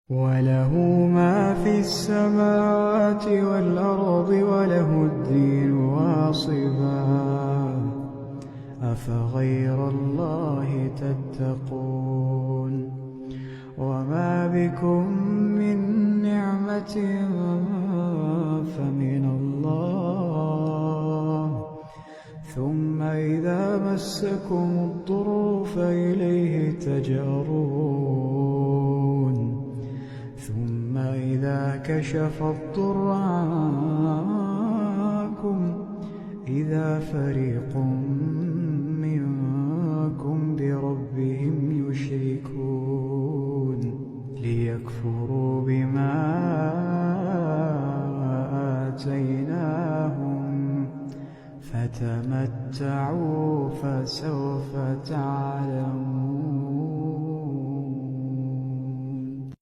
وله ما في السماوات والأرض وله الدين واصبا أفغير الله تتقون وما بكم من نعمة فمن الله ثم إذا مسكم الضر فإليه تجأرون ثم إذا كشف الضر عنكم إذا فريق منكم بربهم يشركون ليكفروا بما آتيناهم فتمتعوا فسوف تعلمون.